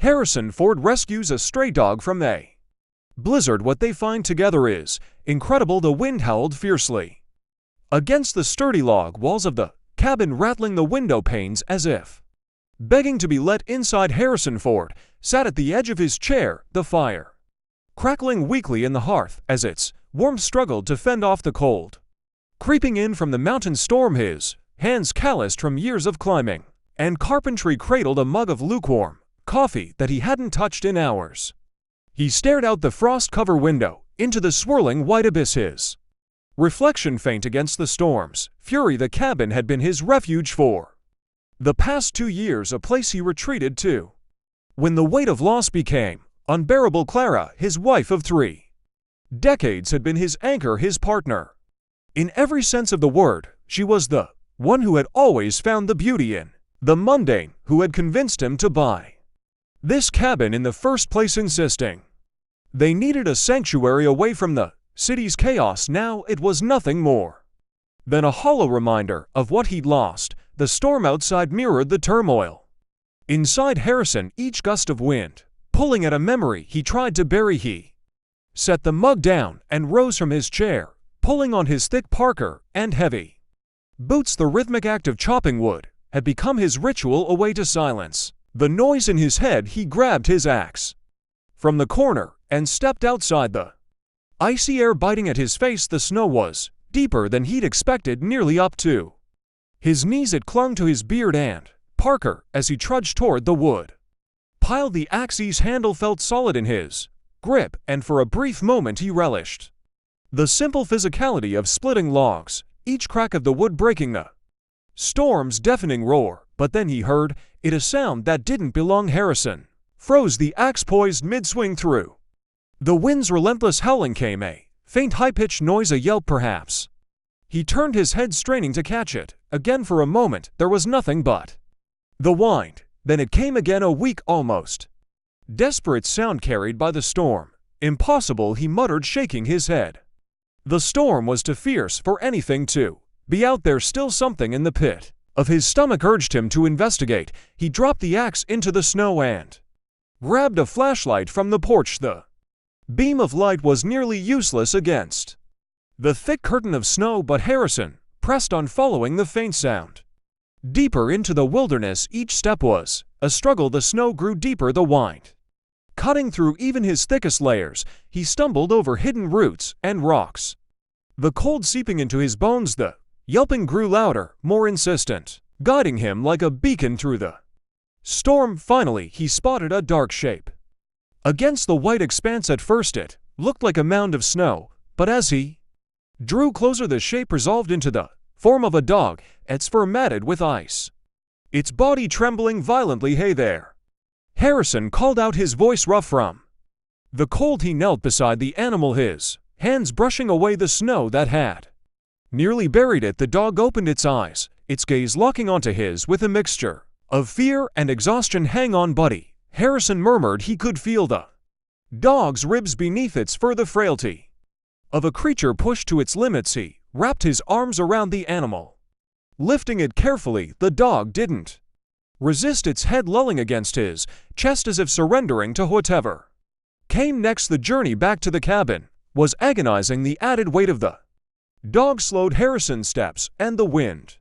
Harrison Ford rescues a stray dog from a blizzard. What they find together is incredible. The wind howled fiercely against the sturdy log walls of the cabin, rattling the window panes as if begging to be let inside. Harrison Ford sat at the edge of his chair, the fire crackling weakly in the hearth as its warmth struggled to fend off the cold creeping in from the mountain storm. His hands, calloused from years of climbing and carpentry, cradled a mug of lukewarm coffee that he hadn't touched in hours. He stared out the frost-covered window into the swirling white abyss, his reflection faint against the storm's fury. The cabin had been his refuge for the past 2 years, a place he retreated to when the weight of loss became unbearable. Clara, his wife of 3 decades, had been his anchor, his partner. In every sense of the word, she was the one who had always found the beauty in the mundane, who had convinced him to buy this cabin in the first place, insisting they needed a sanctuary away from the city's chaos. Now it was nothing more than a hollow reminder of what he'd lost. The storm outside mirrored the turmoil inside Harrison, each gust of wind pulling at a memory he tried to bury. He set the mug down and rose from his chair, pulling on his thick parka and heavy boots. The rhythmic act of chopping wood had become his ritual. A way to silence the noise in his head, he grabbed his axe from the corner and stepped outside, the icy air biting at his face. The snow was deeper than he'd expected, nearly up to his knees. It clung to his beard and parka as he trudged toward the wood pile. The axe's handle felt solid in his grip, and for a brief moment he relished the simple physicality of splitting logs, each crack of the wood breaking the storm's deafening roar. But then he heard it, a sound that didn't belong. Harrison froze, the axe poised mid-swing. Through the wind's relentless howling came a faint high-pitched noise, a yelp perhaps. He turned his head, straining to catch it. Again, for a moment, there was nothing but the wind. Then it came again, a weak, almost desperate sound carried by the storm. Impossible, he muttered, shaking his head. The storm was too fierce for anything to be out there. Still, something in the pit of his stomach urged him to investigate. He dropped the axe into the snow and grabbed a flashlight from the porch. The beam of light was nearly useless against the thick curtain of snow, but Harrison pressed on, following the faint sound deeper into the wilderness. Each step was a struggle. The snow grew deeper, the wind cutting through even his thickest layers. He stumbled over hidden roots and rocks, the cold seeping into his bones. The yelping grew louder, more insistent, guiding him like a beacon through the storm. Finally, he spotted a dark shape against the white expanse. At first it looked like a mound of snow, but as he drew closer, the shape resolved into the form of a dog, its fur matted with ice, its body trembling violently. "Hey there," Harrison called out, his voice rough from the cold. He knelt beside the animal, his hands brushing away the snow that had nearly buried it. The dog opened its eyes, its gaze locking onto his with a mixture of fear and exhaustion. "Hang on, buddy," Harrison murmured. He could feel the dog's ribs beneath its fur, the frailty of a creature pushed to its limits. He wrapped his arms around the animal, lifting it carefully. The dog didn't resist, its head lolling against his chest as if surrendering to whatever came next. The journey back to the cabin was agonizing. The added weight of the dog slowed Harrison's steps, and the wind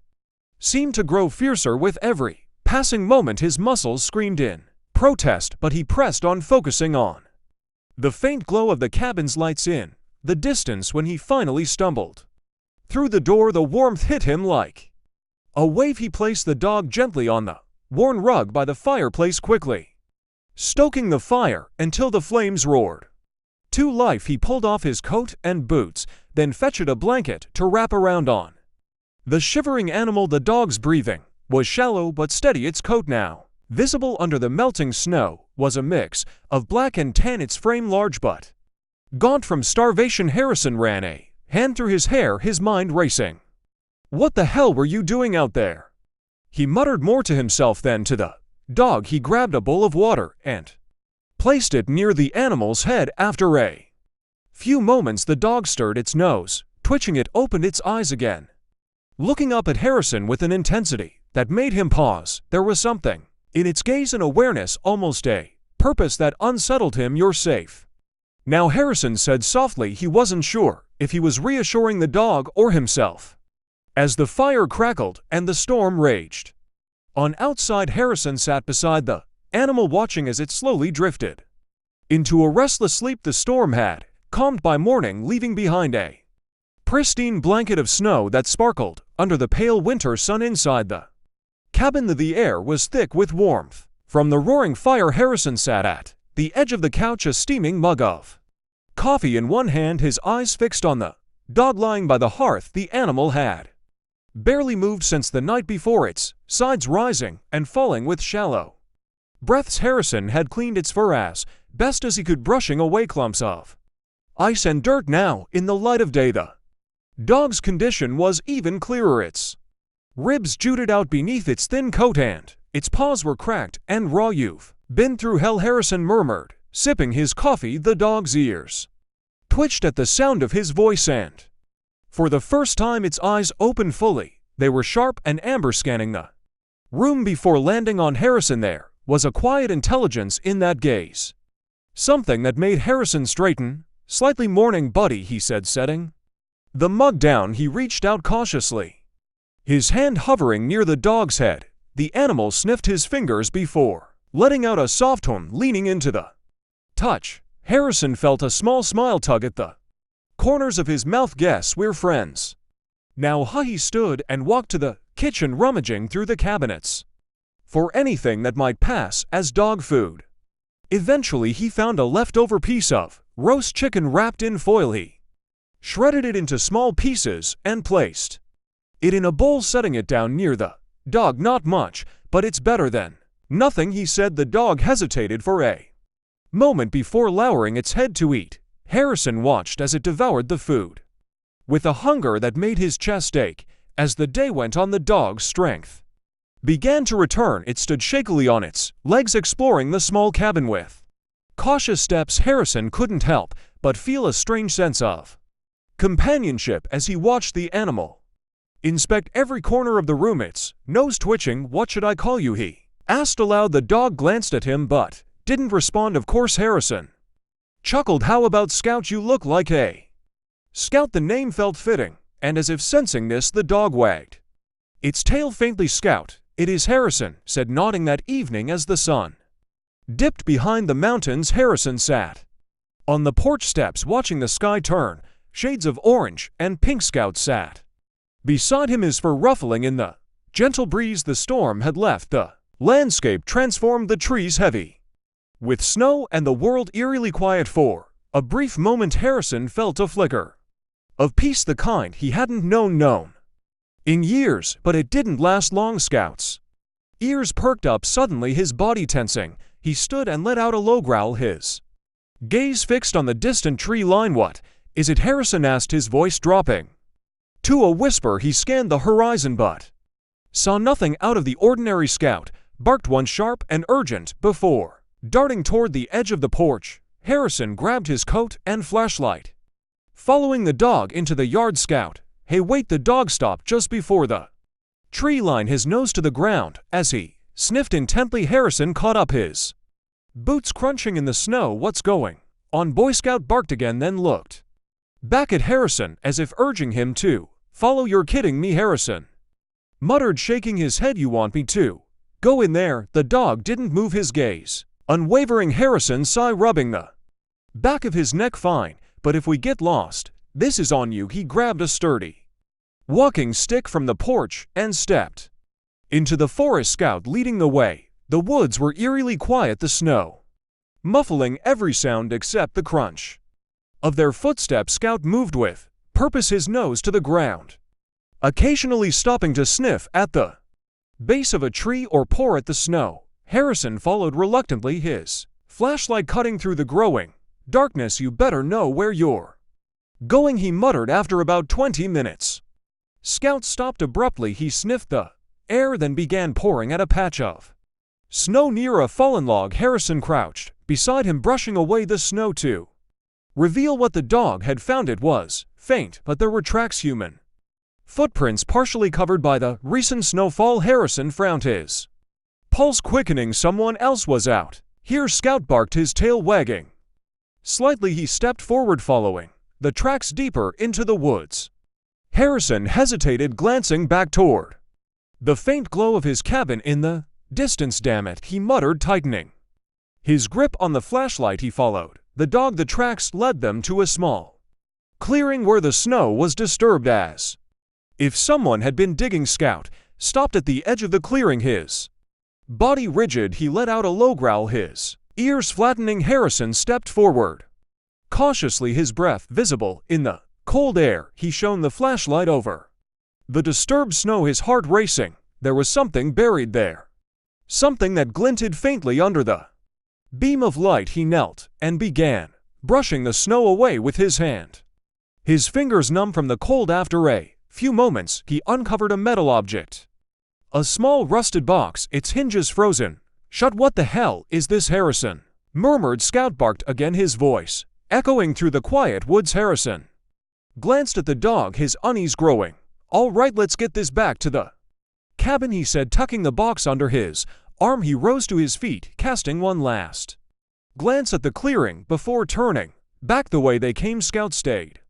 seemed to grow fiercer with every passing moment. His muscles screamed in protest, but he pressed on, focusing on the faint glow of the cabin's lights in the distance. When he finally stumbled through the door, the warmth hit him like a wave. He placed the dog gently on the worn rug by the fireplace, quickly stoking the fire until the flames roared to life. He pulled off his coat and boots, then fetched a blanket to wrap around on the shivering animal. The dog's breathing was shallow but steady, its coat now visible under the melting snow was a mix of black and tan, its frame large but gaunt from starvation. Harrison ran a hand through his hair, his mind racing. "What the hell were you doing out there?" he muttered, more to himself than to the dog. He grabbed a bowl of water and placed it near the animal's head. After a few moments, the dog stirred its nose, twitching. It opened its eyes again, looking up at Harrison with an intensity that made him pause. There was something in its gaze, an awareness, almost a purpose that unsettled him. "You're safe." Now Harrison said softly he wasn't sure if he was reassuring the dog or himself. As the fire crackled and the storm raged, on outside Harrison sat beside the animal watching as it slowly drifted into a restless sleep. The storm had calmed by morning, leaving behind a pristine blanket of snow that sparkled under the pale winter sun inside the cabin. The air was thick with warmth from the roaring fire. Harrison sat at the edge of the couch, a steaming mug of coffee in one hand, his eyes fixed on the dog lying by the hearth. The animal had barely moved since the night before, its sides rising and falling with shallow breaths. Harrison had cleaned its fur as best as he could, brushing away clumps of ice and dirt. Now, in the light of day, the dog's condition was even clearer. Its ribs jutted out beneath its thin coat and its paws were cracked and raw. "You've been through hell," Harrison murmured, sipping his coffee. The dog's ears twitched at the sound of his voice, and for the first time its eyes opened fully. They were sharp and amber, scanning the room before landing on Harrison. There was a quiet intelligence in that gaze, something that made Harrison straighten. "Slightly morning, buddy," he said, setting the mug down. He reached out cautiously, his hand hovering near the dog's head. The animal sniffed his fingers before letting out a soft hum. Leaning into the touch, Harrison felt a small smile tug at the corners of his mouth. "Guess we're friends now, huh?" He stood and walked to the kitchen, rummaging through the cabinets for anything that might pass as dog food. Eventually he found a leftover piece of roast chicken wrapped in foil. He shredded it into small pieces and placed it in a bowl, setting it down near the dog. "Not much, but it's better than nothing," he said. The dog hesitated for a moment before lowering its head to eat. Harrison watched as it devoured the food with a hunger that made his chest ache. As the day went on, the dog's strength began to return. It stood shakily on its legs, exploring the small cabin with cautious steps. Harrison couldn't help but feel a strange sense of companionship as he watched the animal inspect every corner of the room, its nose twitching. "What should I call you?" he asked aloud. The dog glanced at him but didn't respond. "Of course," Harrison chuckled. "How about Scout? You look like a scout." The name felt fitting, and as if sensing this, the dog wagged its tail faintly. "Scout it is," Harrison said, nodding. That evening, as the sun dipped behind the mountains, Harrison sat on the porch steps watching the sky turn shades of orange and pink. Scout sat beside him, his fur ruffling in the gentle breeze. The storm had left the landscape transformed, the trees heavy with snow and the world eerily quiet. For a brief moment Harrison felt a flicker of peace, the kind he hadn't known in years, but it didn't last long. Scout's ears perked up suddenly, his body tensing. He stood and let out a low growl, his gaze fixed on the distant tree line. "What is it?" Harrison asked, his voice dropping to a whisper. He scanned the horizon but saw nothing out of the ordinary. Scout barked once, sharp and urgent, before darting toward the edge of the porch. Harrison grabbed his coat and flashlight, following the dog into the yard. "Scout, hey, wait!" The dog stopped just before the tree line, his nose to the ground. As he sniffed intently, Harrison caught up, his boots crunching in the snow. "What's going on, boy?" Scout barked again, then looked back at Harrison as if urging him to follow. "You're kidding me," Harrison muttered, shaking his head. "You want me to go in there?" The dog didn't move, his gaze unwavering. Harrison sighed, rubbing the back of his neck. "Fine, but if we get lost, this is on you." He grabbed a sturdy walking stick from the porch and stepped into the forest, Scout leading the way. The woods were eerily quiet, the snow muffling every sound except the crunch of their footsteps. Scout moved with purpose, his nose to the ground, occasionally stopping to sniff at the base of a tree or paw at the snow. Harrison followed reluctantly, his flashlight cutting through the growing darkness. "You better know where you're going," he muttered after about 20 minutes. Scout stopped abruptly. He sniffed the air, then began pouring at a patch of snow near a fallen log. Harrison crouched beside him, brushing away the snow to reveal what the dog had found. It was faint, but there were tracks, human footprints, partially covered by the recent snowfall. Harrison frowned, his pulse quickening. Someone else was out Here Scout barked, his tail wagging. Slightly he stepped forward, following the tracks deeper into the woods. Harrison hesitated, glancing back toward the faint glow of his cabin in the distance. Damn it, he muttered, tightening his grip on the flashlight. He followed the dog. The tracks led them to a small clearing where the snow was disturbed as if someone had been digging. Scout stopped at the edge of the clearing, his body rigid. He let out a low growl, his ears flattening. Harrison stepped forward cautiously, his breath visible in the cold air. He shone the flashlight over the disturbed snow, his heart racing. There was something buried there, something that glinted faintly under the beam of light. He knelt and began brushing the snow away with his hand, his fingers numb from the cold. After a few moments, he uncovered a metal object, a small rusted box, its hinges frozen shut. What the hell is this, Harrison murmured. Scout barked again, his voice echoing through the quiet woods. Harrison glanced at the dog, his unease growing. All right, let's get this back to the cabin, he said, tucking the box under his arm. He rose to his feet, casting one last glance at the clearing before turning back the way they came. Scout stayed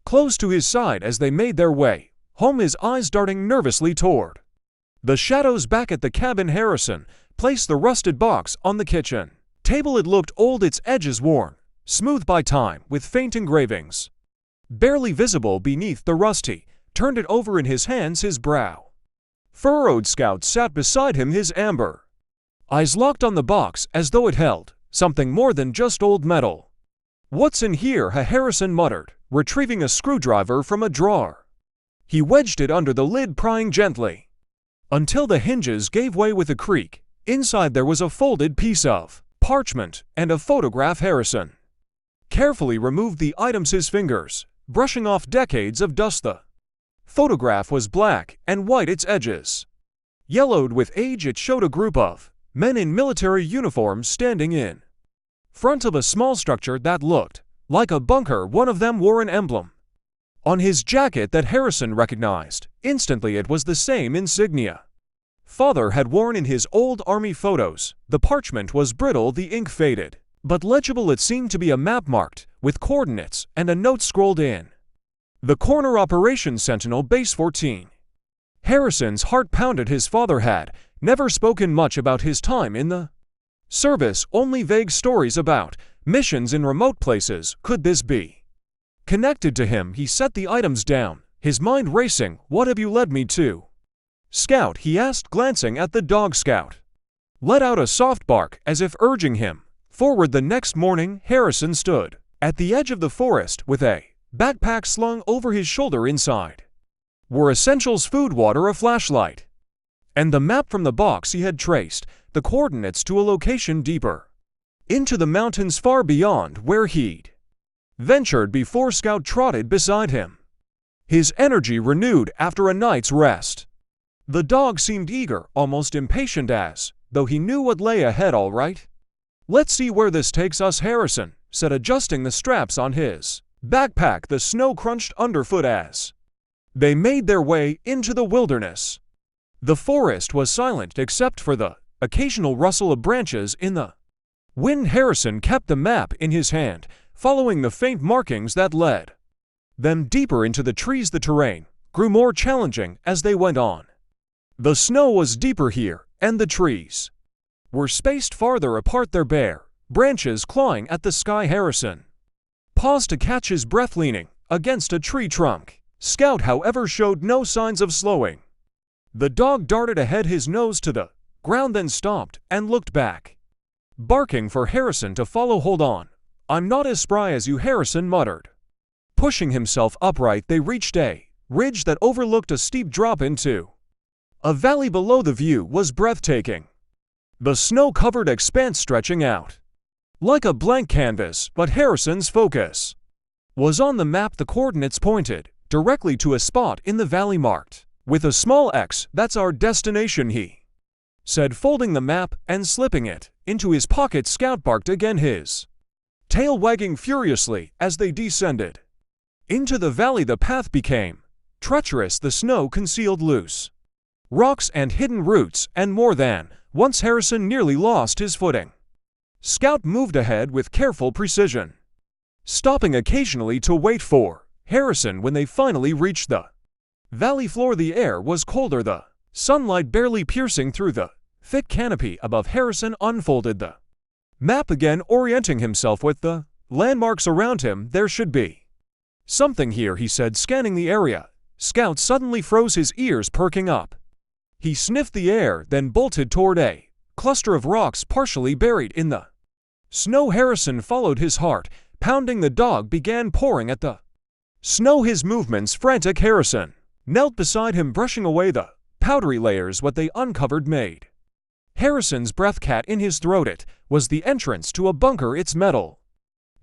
close to his side as they made their way home, his eyes darting nervously toward the shadows back at the cabin. Harrison placed the rusted box on the kitchen table. It looked old, its edges worn smooth by time, with faint engravings barely visible beneath the rust. He turned it over in his hands, his brow furrowed. Scout sat beside him, his amber eyes locked on the box as though it held something more than just old metal. What's in here? Harrison muttered, retrieving a screwdriver from a drawer. He wedged it under the lid, prying gently until the hinges gave way with a creak. Inside there was a folded piece of parchment and a photograph. Harrison carefully removed the items, his fingers brushing off decades of dust. The photograph was black and white, its edges yellowed with age. It showed a group of men in military uniforms standing in front of a small structure that looked like a bunker. One of them wore an emblem on his jacket that Harrison recognized instantly. It was the same insignia Father had worn in his old army photos. The parchment was brittle, the ink faded, but legible. It seemed to be a map marked with coordinates and a note scrolled in the corner: Operation Sentinel, Base 14. Harrison's heart pounded. His father had never spoken much about his time in the service, only vague stories about missions in remote places. Could this be connected to him? He set the items down, his mind racing. What have you led me to, Scout? He asked, glancing at the dog. Scout let out a soft bark as if urging him forward. The next morning, Harrison stood at the edge of the forest with a backpack slung over his shoulder. Inside were essentials: food, water, a flashlight, and the map from the box. He had traced the coordinates to a location deeper into the mountains, far beyond where he'd ventured before. Scout trotted beside him, his energy renewed after a night's rest. The dog seemed eager, almost impatient, as though he knew what lay ahead. All right, let's see where this takes us, Harrison said, adjusting the straps on his backpack. The snow crunched underfoot as they made their way into the wilderness. The forest was silent except for the occasional rustle of branches in the wind. Harrison kept the map in his hand, following the faint markings that led them deeper into the trees. The terrain grew more challenging as they went on. The snow was deeper here, and the trees were spaced farther apart, their bare branches clawing at the sky. Harrison paused to catch his breath, leaning against a tree trunk. Scout, however, showed no signs of slowing. The dog darted ahead, his nose to the ground, then stopped and looked back, barking for Harrison to follow. Hold on, I'm not as spry as you, Harrison muttered. Pushing himself upright, they reached a ridge that overlooked a steep drop into a valley below. The view was breathtaking, the snow-covered expanse stretching out like a blank canvas, but Harrison's focus was on the map. The coordinates pointed directly to a spot in the valley marked with a small X. That's our destination, he said, folding the map and slipping it into his pocket. Scout barked again, his tail wagging furiously as they descended into the valley. The path became treacherous, the snow concealed loose rocks and hidden roots, and more than once Harrison nearly lost his footing. Scout moved ahead with careful precision, stopping occasionally to wait for Harrison when they finally reached the valley floor. The air was colder, the sunlight barely piercing through the thick canopy above. Harrison unfolded the map again, orienting himself with the landmarks around him. There should be something here, he said, scanning the area. Scout suddenly froze, his ears perking up. He sniffed the air, then bolted toward a cluster of rocks partially buried in the snow. Harrison followed his heart pounding. The dog began pouring at the snow, his movements frantic. Harrison knelt beside him, brushing away the powdery layers what they uncovered made Harrison's breath cat in his throat. It was the entrance to a bunker, its metal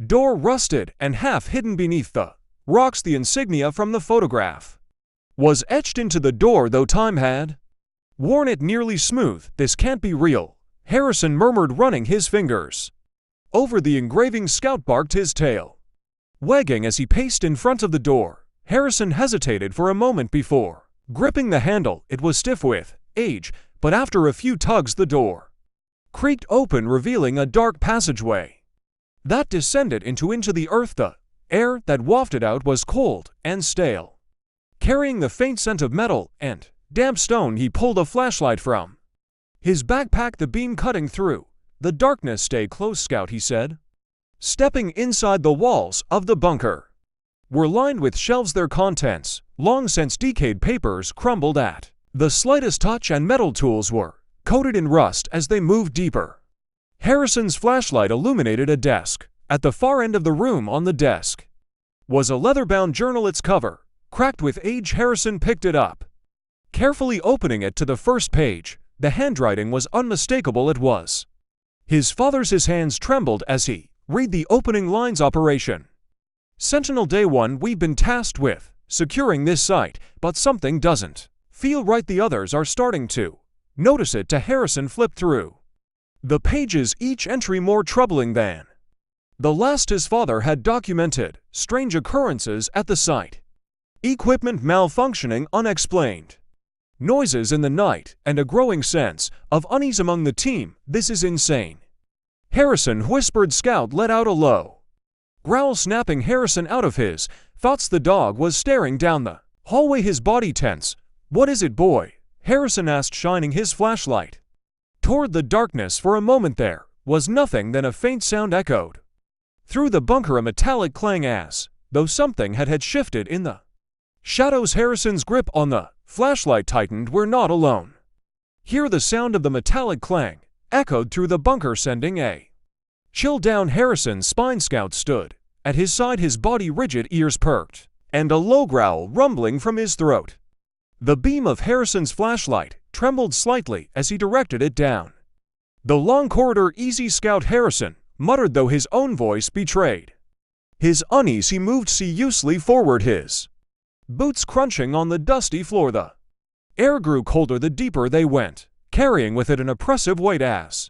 door rusted and half hidden beneath the rocks. The insignia from the photograph was etched into the door, though time had worn it nearly smooth. This can't be real, Harrison murmured, running his fingers over the engraving. Scout barked, his tail wagging as he paced in front of the door. Harrison hesitated for a moment before gripping the handle. It was stiff with age, but after a few tugs the door creaked open, revealing a dark passageway that descended into the earth. The air that wafted out was cold and stale, carrying the faint scent of metal and damp stone. He pulled a flashlight from his backpack, the beam cutting through the darkness. Stay close, Scout, he said. Stepping inside, the walls of the bunker were lined with shelves, their contents long since decayed. Papers crumbled at the slightest touch, and metal tools were coated in rust as they moved deeper. Harrison's flashlight illuminated a desk. At the far end of the room, on the desk, was a leather-bound journal, its cover cracked with age. Harrison picked it up, carefully opening it to the first page. The handwriting was unmistakable. It was his father's. His hands trembled as he read the opening lines. Operation Sentinel Day 1. We've been tasked with securing this site, but something doesn't feel right. The others are starting to notice it. To Harrison flipped through the pages, each entry more troubling than the last. His father had documented strange occurrences at the site: equipment malfunctioning, unexplained noises in the night, and a growing sense of unease among the team. This is insane, Harrison whispered. Scout let out a low growl, snapping Harrison out of his thoughts. The dog was staring down the hallway, his body tense. What is it, boy? Harrison asked, shining his flashlight toward the darkness. For a moment there was nothing, then a faint sound echoed through the bunker, a metallic clang, as though something had shifted in the shadows. Harrison's grip on the flashlight tightened. We're not alone here. The sound of the metallic clang echoed through the bunker, sending a chill down Harrison's spine. Scout stood at his side, his body rigid, ears perked, and a low growl rumbling from his throat. The beam of Harrison's flashlight trembled slightly as he directed it down the long corridor. Easy, Scout, Harrison muttered, though his own voice betrayed his unease. He moved sinuously forward, his boots crunching on the dusty floor. The air grew colder the deeper they went, carrying with it an oppressive weight, as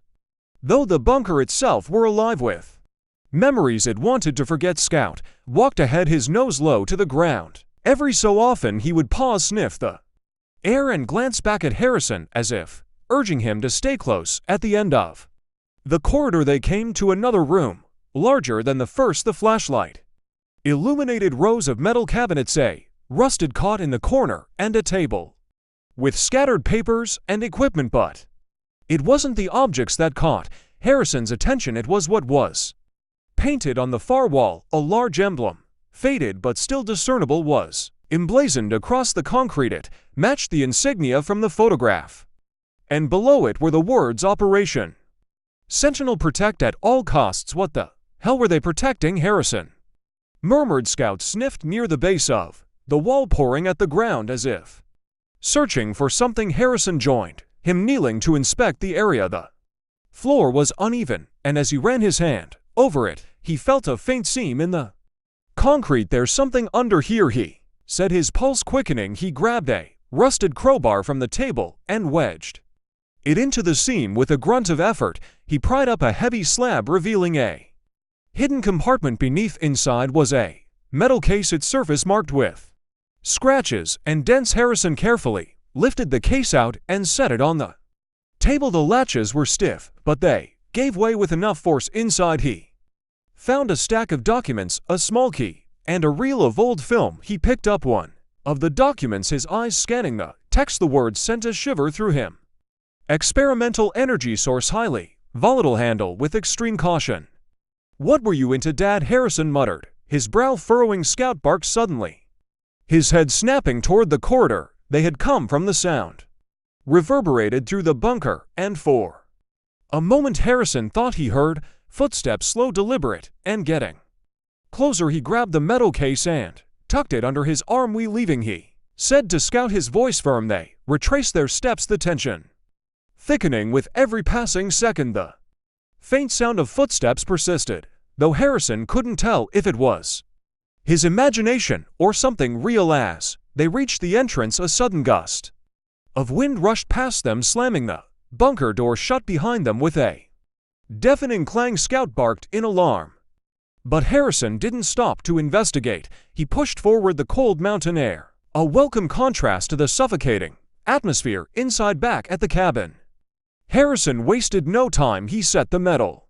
though the bunker itself were alive with memories it wanted to forget. Scout walked ahead, his nose low to the ground. Every so often he would pause, sniff the air, and glance back at Harrison, as if urging him to stay close. At the end of the corridor they came to another room, larger than the first. The flashlight illuminated rows of metal cabinets, a rusted cot in the corner, and a table with scattered papers and equipment. But it wasn't the objects that caught Harrison's attention. It was what was painted on the far wall. A large emblem, faded but still discernible, was emblazoned across the concrete. It matched the insignia from the photograph, and below it were the words Operation Sentinel, protect at all costs. What the hell were they protecting? Harrison murmured. Scout sniffed near the base of the wall, pouring at the ground as if searching for something. Harrison joined him, kneeling to inspect the area. The floor was uneven, and as he ran his hand over it, he felt a faint seam in the concrete. There's something under here, he said, his pulse quickening. He grabbed a rusted crowbar from the table and wedged it into the seam. With a grunt of effort, he pried up a heavy slab, revealing a hidden compartment beneath. Inside was a metal case, its surface marked with scratches and dents. Harrison carefully lifted the case out and set it on the table. The latches were stiff, but they gave way with enough force inside. He found a stack of documents, a small key, and a reel of old film. He picked up one of the documents, his eyes scanning the text. The words sent a shiver through him. Experimental energy source, highly volatile, handle with extreme caution. What were you into, Dad? Harrison muttered, his brow furrowing. Scout barked suddenly, his head snapping toward the corridor they had come from. The sound reverberated through the bunker, and for a moment Harrison thought he heard footsteps, slow, deliberate, and getting closer. He grabbed the metal case and tucked it under his arm. "We leaving?" he said to Scout, his voice firm. They retraced their steps, the tension thickening with every passing second. The faint sound of footsteps persisted, though Harrison couldn't tell if it was his imagination or something real. As they reached the entrance, a sudden gust of wind rushed past them, slamming the bunker door shut behind them with a deafening clang. Scout barked in alarm, but Harrison didn't stop to investigate. He pushed forward, the cold mountain air a welcome contrast to the suffocating atmosphere inside. Back at the cabin, Harrison wasted no time. He set the metal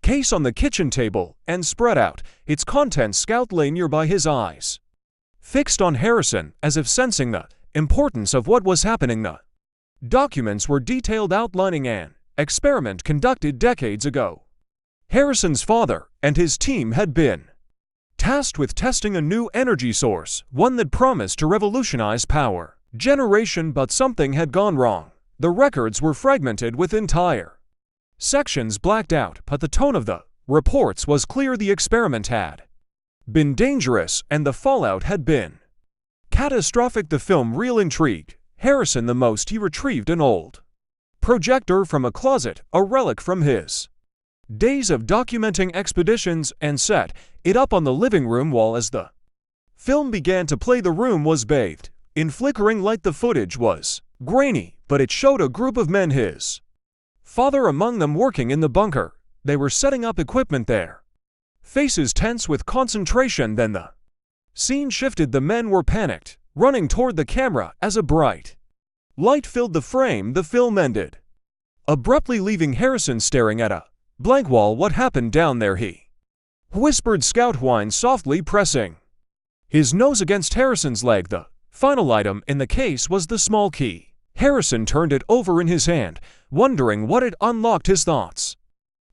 case on the kitchen table and spread out its contents. Scout lay nearby, his eyes fixed on Harrison as if sensing the importance of what was happening. The documents were detailed, outlining an experiment conducted decades ago. Harrison's father and his team had been tasked with testing a new energy source, one that promised to revolutionize power generation, but something had gone wrong. The records were fragmented, with entire sections blacked out, but the tone of the reports was clear. The experiment had been dangerous, and the fallout had been catastrophic. The film reel intrigued Harrison the most. He retrieved an old projector from a closet, a relic from his days of documenting expeditions, and set it up on the living room wall. As the film began to play, the room was bathed in flickering light. The footage was grainy, but it showed a group of men, his father among them, working in the bunker. They were setting up equipment there, faces tense with concentration. Then the scene shifted. The men were panicked, running toward the camera as a bright light filled the frame. The film ended abruptly, leaving Harrison staring at a blank wall. "What happened down there?" he whispered. Scout whined softly, pressing his nose against Harrison's leg. The final item in the case was the small key. Harrison turned it over in his hand, wondering what it unlocked. His thoughts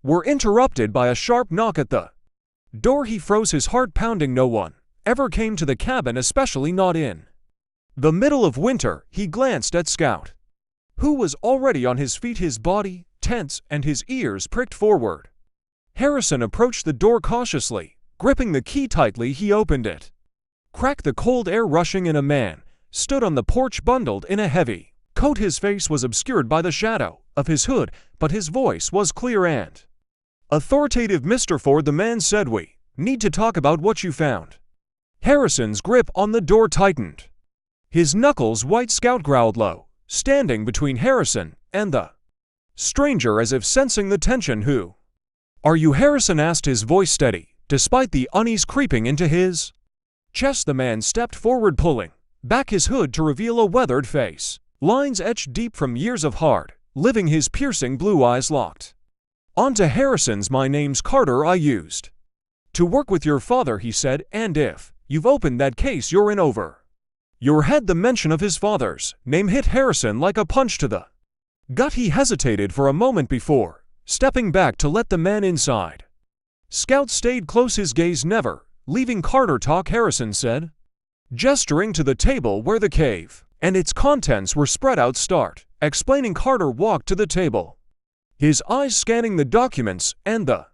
were interrupted by a sharp knock at the door. He froze, his heart pounding. No one ever came to the cabin, especially not in the middle of winter. He glanced at Scout, who was already on his feet, his body tense and his ears pricked forward. Harrison approached the door cautiously, gripping the key tightly. He opened it. Crack, the cold air rushing in. A man stood on the porch, bundled in a heavy coat. His face was obscured by the shadow of his hood, but his voice was clear and authoritative. "Mr. Ford," the man said, "we need to talk about what you found." Harrison's grip on the door tightened, his knuckles white. Scout growled low, standing between Harrison and the stranger, as if sensing the tension. "Who are you?" Harrison asked, his voice steady, despite the unease creeping into his chest. The man stepped forward, pulling back his hood to reveal a weathered face, lines etched deep from years of hard living. His piercing blue eyes locked onto Harrison's. "My name's Carter. I used to work with your father," he said, "and if you've opened that case, you're in over your head." The mention of his father's name hit Harrison like a punch to the gut. He hesitated for a moment before stepping back to let the man inside. Scout stayed close, his gaze never leaving Carter. "Talk," Harrison said, gesturing to the table where the cave and its contents were spread out. "Start explaining." Carter walked to the table, his eyes scanning the documents and the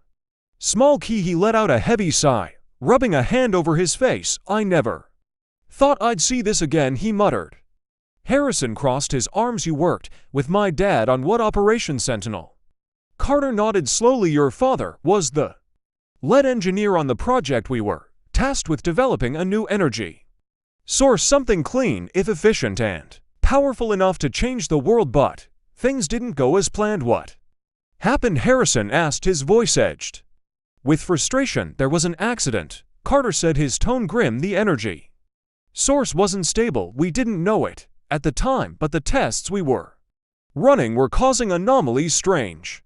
small key. He let out a heavy sigh, rubbing a hand over his face. "I never thought I'd see this again," he muttered. Harrison crossed his arms. "You worked with my dad on what operation? Sentinel?" Carter nodded slowly. "Your father was the lead engineer on the project. We were tasked with developing a new energy source, something clean, if efficient, and powerful enough to change the world, but things didn't go as planned." "What happened?" Harrison asked, his voice edged with frustration. "There was an accident," Carter said, his tone grim. "The energy source wasn't stable. We didn't know it at the time, but the tests we were running were causing anomalies, strange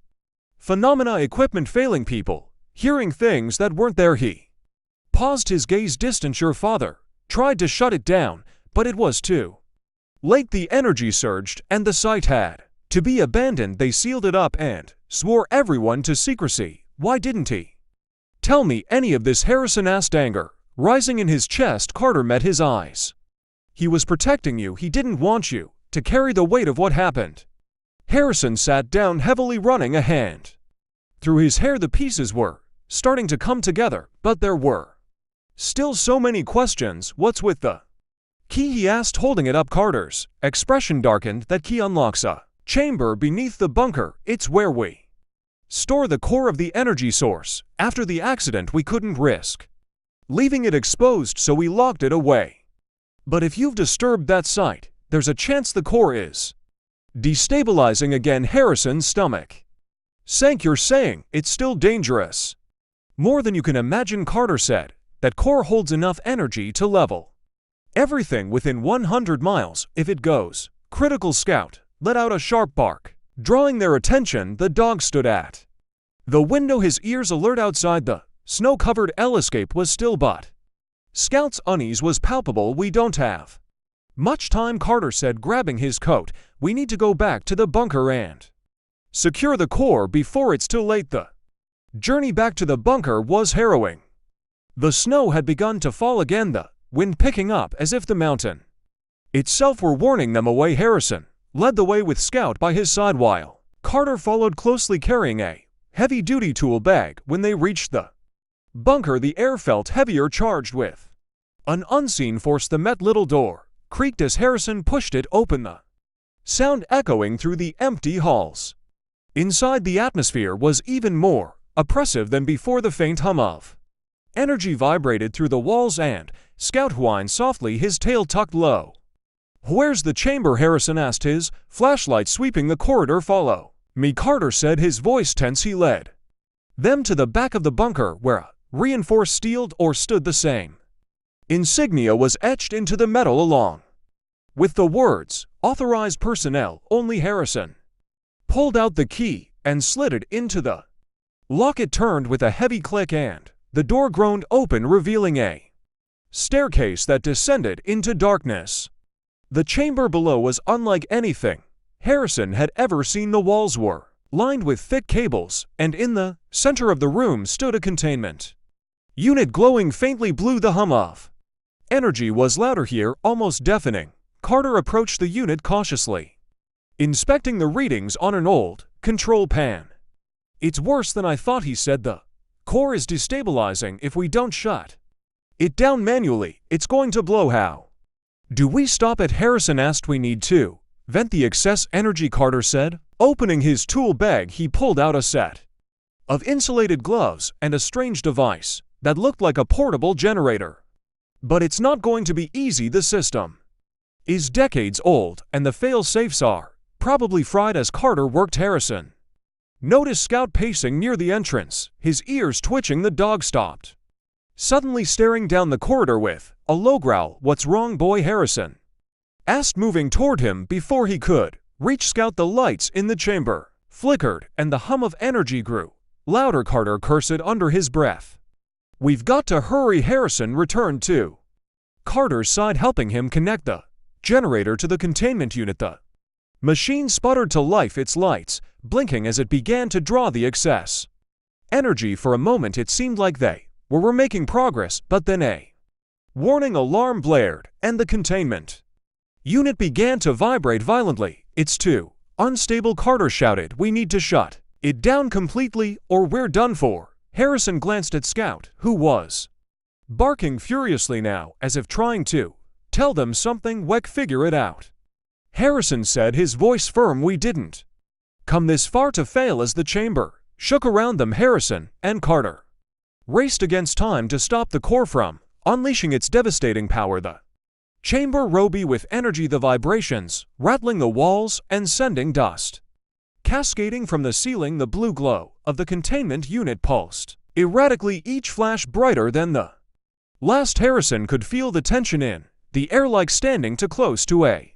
Phenomena, equipment failing, people hearing things that weren't there. He paused, his gaze distant. Your father tried to shut it down, but it was too late. The energy surged, and the site had to be abandoned. They sealed it up and swore everyone to secrecy. Why didn't he tell me any of this? Harrison asked, anger rising in his chest. Carter met his eyes. He was protecting you. He didn't want you to carry the weight of what happened. Harrison sat down heavily, running a hand through his hair. The pieces were starting to come together, but there were still so many questions. What's with the key? He asked, holding it up. Carter's expression darkened. That key unlocks a chamber beneath the bunker. It's where we store the core of the energy source. After the accident, we couldn't risk leaving it exposed, so we locked it away. But if you've disturbed that site, there's a chance the core is destabilizing again. Harrison's stomach sank. You're saying it's still dangerous? More than you can imagine, Carter said. That core holds enough energy to level everything within 100 miles if it goes critical. Scout let out a sharp bark, drawing their attention. The dog stood at the window, his ears alert. Outside, the snow-covered L-escape was still, but Scout's unease was palpable. We don't have much time, Carter said, grabbing his coat. We need to go back to the bunker and secure the core before it's too late. The journey back to the bunker was harrowing. The snow had begun to fall again, the wind picking up as if the mountain itself were warning them away. Harrison led the way with Scout by his side while Carter followed closely, carrying a heavy-duty tool bag. When they reached the bunker, the air felt heavier, charged with an unseen force. The metal door creaked as Harrison pushed it open, the sound echoing through the empty halls. Inside, the atmosphere was even more oppressive than before. The faint hum of energy vibrated through the walls, and Scout whined softly, his tail tucked low. Where's the chamber? Harrison asked, his flashlight sweeping the corridor. Follow me, Carter said, his voice tense. He led them to the back of the bunker, where a reinforced steel door stood. The same insignia was etched into the metal along with the words, "Authorized personnel only." Harrison pulled out the key and slid it into the lock. It turned with a heavy click, and the door groaned open, revealing a staircase that descended into darkness. The chamber below was unlike anything Harrison had ever seen. The walls were lined with thick cables, and in the center of the room stood a containment unit glowing faintly blue. The hum of energy was louder here, almost deafening. Carter approached the unit cautiously, inspecting the readings on an old control pan. It's worse than I thought, he said. The core is destabilizing. If we don't shut it down manually, it's going to blow. How do we stop it? Harrison asked. We need to vent the excess energy, Carter said. Opening his tool bag, he pulled out a set of insulated gloves and a strange device that looked like a portable generator. But it's not going to be easy. The system is decades old, and the fail-safes are probably fried. As Carter worked, Harrison noticed Scout pacing near the entrance, his ears twitching. The dog stopped, suddenly staring down the corridor with a low growl. What's wrong, boy? Harrison asked, moving toward him before he could reach Scout. The lights in the chamber flickered, and the hum of energy grew louder. Carter cursed under his breath. We've got to hurry. Harrison returned to Carter's side, helping him connect the generator to the containment unit. The machine sputtered to life, its lights blinking as it began to draw the excess energy. For a moment it seemed like they were making progress, but then a warning alarm blared, and the containment unit began to vibrate violently. It's too unstable, Carter shouted. We need to shut it down completely, or we're done for. Harrison glanced at Scout, who was barking furiously now, as if trying to tell them something. Weck, figure it out, Harrison said, his voice firm. We didn't come this far to fail. As the chamber shook around them, Harrison and Carter raced against time to stop the core from unleashing its devastating power. The chamber rose with energy, the vibrations rattling the walls and sending dust cascading from the ceiling. The blue glow of the containment unit pulsed erratically, each flash brighter than the last. Harrison could feel the tension in the air, like standing too close to a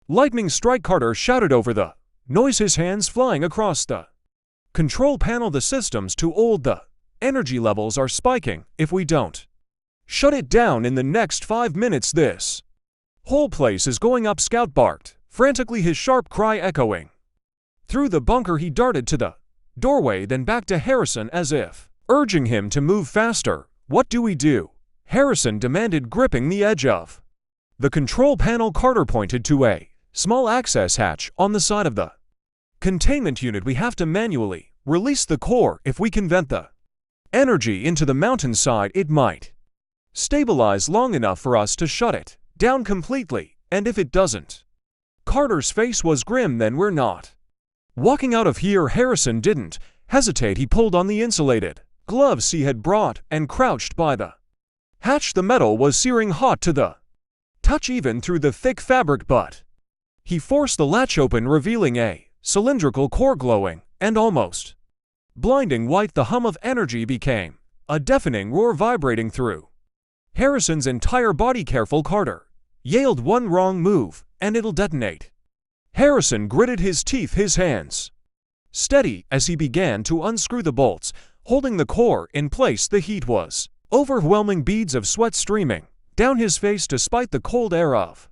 lightning strike. Carter shouted over the noise, his hands flying across the Control panel, the system's too old, the energy levels are spiking if we don't shut it down in the next 5 minutes. This whole place is going up, Scout barked, frantically, his sharp cry echoing through the bunker. He darted to the doorway, then back to Harrison as if urging him to move faster. What do we do? Harrison demanded, gripping the edge of the control panel. Carter pointed to a small access hatch on the side of the containment unit. We have to manually release the core. If we can vent the energy into the mountainside, it might stabilize long enough for us to shut it down completely. And if it doesn't? Carter's face was grim. Then we're not walking out of here. Harrison didn't hesitate. He pulled on the insulated gloves he had brought and crouched by the hatch. The metal was searing hot to the touch, even through the thick fabric, but he forced the latch open, revealing a cylindrical core glowing and almost blinding white. The hum of energy became a deafening roar, vibrating through Harrison's entire body. Careful, Carter yelled. One wrong move and it'll detonate. Harrison gritted his teeth, his hands steady as he began to unscrew the bolts holding the core in place. The heat was overwhelming, beads of sweat streaming down his face despite the cold air of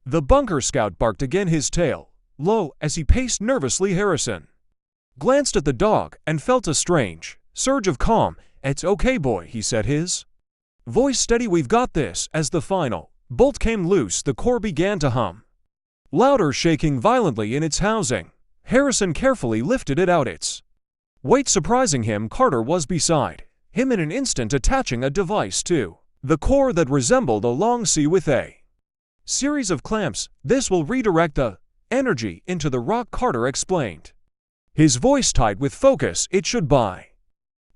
the bunker. Scout barked again, his tail low as he paced nervously. Harrison glanced at the dog and felt a strange surge of calm. It's okay, boy, he said, his voice steady. We've got this. As the final bolt came loose, the core began to hum louder, shaking violently in its housing. Harrison carefully lifted it out, its weight surprising him. Carter was beside him in an instant, attaching a device to the core that resembled a long C with a series of clamps. This will redirect the energy into the rock, Carter explained, his voice tight with focus. It should buy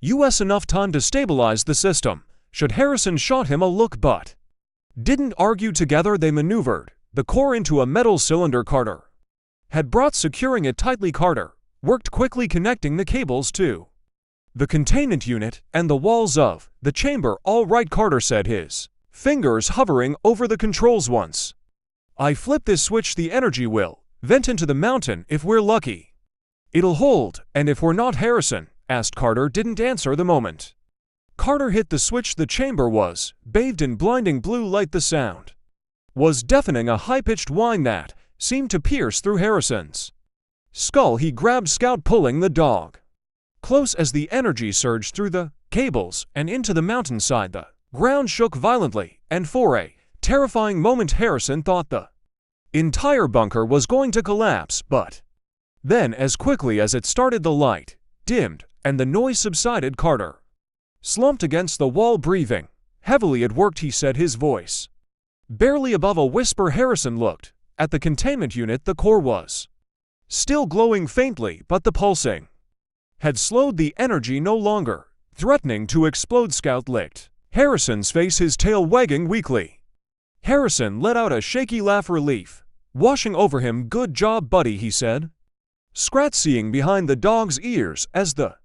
us enough time to stabilize the system should Harrison shot him a look, but didn't argue. Together they maneuvered the core into a metal cylinder Carter had brought, securing it tightly. Carter worked quickly, connecting the cables to the containment unit and the walls of the chamber. All right, Carter said, his fingers hovering over the controls. Once I flip this switch, the energy will vent into the mountain. If we're lucky, it'll hold. And if we're not? Harrison asked. Carter didn't answer the moment Carter hit the switch. The chamber was bathed in blinding blue light. The sound was deafening, a high-pitched whine that seemed to pierce through Harrison's skull. He grabbed Scout, pulling the dog close as the energy surged through the cables and into the mountainside. The ground shook violently, and for a terrifying moment Harrison thought the entire bunker was going to collapse. But then, as quickly as it started, the light dimmed and the noise subsided. Carter slumped against the wall, breathing heavily. It worked, he said, his voice barely above a whisper. Harrison looked at the containment unit. The core was still glowing faintly, but the pulsing had slowed, the energy no longer threatening to explode. Scout licked Harrison's face, his tail wagging weakly. Harrison let out a shaky laugh, relief washing over him. Good job, buddy, he said, scratching behind the dog's ears as the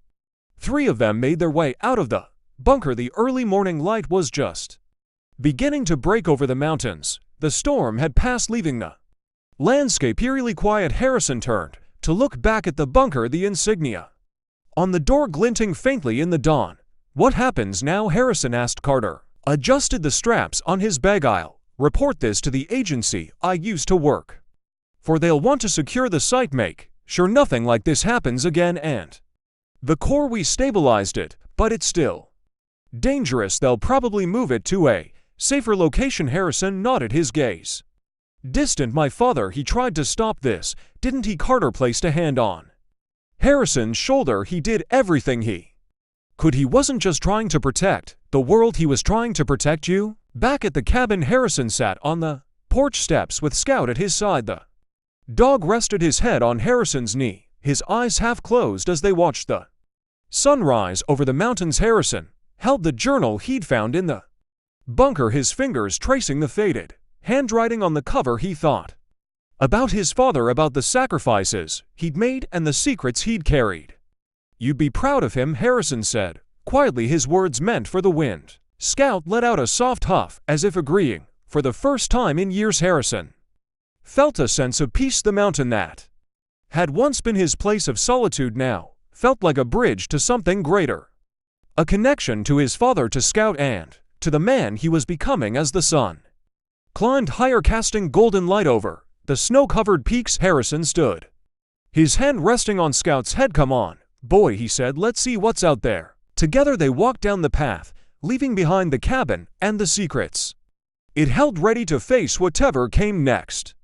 three of them made their way out of the bunker. The early morning light was just beginning to break over the mountains. The storm had passed, leaving the landscape eerily quiet. Harrison turned to look back at the bunker, the insignia on the door glinting faintly in the dawn. What happens now? Harrison asked. Carter adjusted the straps on his bag. I'll report this to the agency I used to work for. They'll want to secure the site, make sure nothing like this happens again. And the core, we stabilized it, but it's still dangerous. They'll probably move it to a safer location. Harrison nodded, his gaze distant. My father, he tried to stop this, didn't he? Carter placed a hand on Harrison's shoulder. He did everything he could. He wasn't just trying to protect the world, he was trying to protect you. Back at the cabin, Harrison sat on the porch steps with Scout at his side. The dog rested his head on Harrison's knee, his eyes half closed as they watched the sunrise over the mountains. Harrison held the journal he'd found in the bunker, his fingers tracing the faded handwriting on the cover. He thought about his father, about the sacrifices he'd made and the secrets he'd carried. You'd be proud of him, Harrison said, quietly, his words meant for the wind. Scout let out a soft huff, as if agreeing. For the first time in years, Harrison felt a sense of peace. The mountain that had once been his place of solitude now felt like a bridge to something greater. A connection to his father, to Scout, and to the man he was becoming as the sun climbed higher, casting golden light over the snow-covered peaks. Harrison stood, his hand resting on Scout's head. "Come on, boy," he said. "Let's see what's out there." Together they walked down the path, leaving behind the cabin and the secrets it held, ready to face whatever came next.